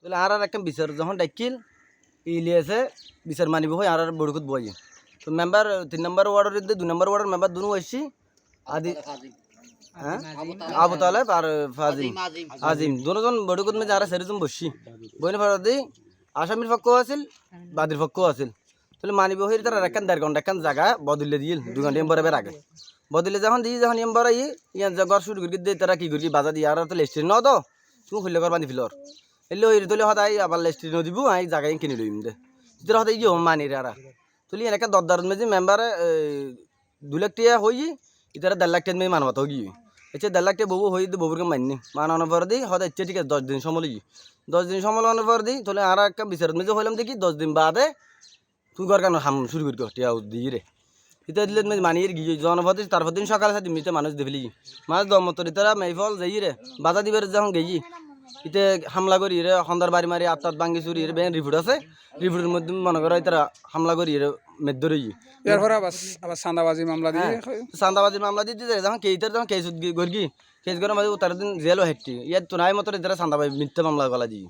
তাহলে আর একটা বিচার যখন ডাকিল ইলিয়াসে বিচার মানিব হয় আর বড়কুত বই তো মেম্বার 3 নম্বর ওয়ার্ডের 2 নম্বর ওয়ার্ডের মেম্বার দুনো আসছি আদি হ্যাঁ আবু তালেব আর ফাজিম আজিম দুজন বড়কুত মে যারা সেরকম বসছি বইনে ফারদি আসামির পক্ষ আছিল বাদীর পক্ষ আছিল তাহলে মানিব হয়ে তারা একখান 1.5 ঘন্টা একখান জায়গা বদলে দিল 2 ঘন্টা এম্বরের আগে বদলে যখন এম্বর আই ইয়ান ঘর শুরু করে দিয়ে তারা কি করি বাজা দিয়ে আর তো লেস্ট্রি ন তো তুমি খুললে ঘর বান্ধি ফিলর এলে ওই তোলে হতাই আবার লেস্ট্রি ন দিব আই জায়গায় কিনে লইম দে তোর হতাই ইয়ে মানি রে আর তুলি এনেকা দরদার মেজি মেম্বার 2 লাখ টাকা হই ইতারা 1.5 লাখ টাকা মেয়ে মানবাত হই এসে 1.5 লাখ টাকা বউ হই বউকে মাননি মানানোর পর দিই হতাই ইচ্ছে ঠিক আছে 10 দিন সময় লই 10 দিন সময় লাগানোর পর দিই তাহলে আর একটা বিচার মেজি হইলাম দেখি 10 দিন বাদে তুই ঘর কেন হাম শুরু করি টিয়া দিয়ে রে ইতা দিলে মানিয়ে গিয়ে জনপদ তারপর দিন সকালে সাথে মিটে মানুষ দেখলি মাছ দমতর ইতারা মেফল যাই রে বাধা দিবার যখন গেছি ইতে হামলা করি রে সন্ধ্যার বাড়ি মারি আত্মাত ভাঙ্গি চুরি রে ব্যাংক রিপোর্ট আছে রিপোর্টের মধ্যে মনে করো তারা হামলা করি রে মেদ ধরে এরপর আবার চাঁদাবাজি মামলা দিয়ে চাঁদাবাজি মামলা দিয়ে যখন কেইটার যখন কেস গড়ি কেস করে মাঝে তার দিন জেলও হেঁটি ইয়ার তো নাই মতো তারা চাঁদাবাজি মিথ্যা মামলা গলা দিয়ে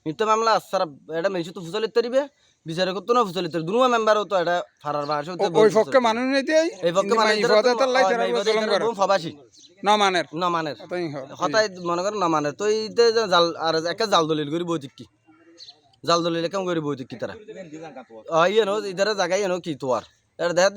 মিথ্যা মামলা সারা এটা মেশু তো ফুচলিত তরিবে বিচারে করতো না ফুচলিত দুনো মেম্বারও তো এটা ফারার বাস ওই পক্ষে মানুষ নেই এই পক্ষে ফবাসি নমানের হতাই মনে করেন নমানের তো এইতে জাল আর একটা জাল দলিল করি বৈতিক কি জাল দলিল কেমন করি বৈতিক কি তারা ইয়ে নো ইতারা জায়গায় এনো কি তোয়ার এটা দেখা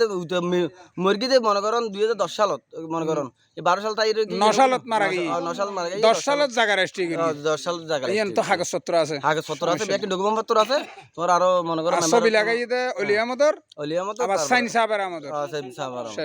মুরগি দিয়ে মনে করেন 2010 সালত মনে করেন 12 সাল তাই 9 সালত মারা গিয়ে 9 সাল মারা গিয়ে 10 সালত জায়গা রেস্ট্রি করি 10 সাল জায়গা ইয়ান তো কাগজপত্র আছে ব্যাংক ডকুমেন্ট পত্র আছে তোর আরো মনে করেন ছবি লাগাইতে অলিয়ামতর অলিয়ামত আবার সাইন সাহেবের আমাদের সাইন সাহেব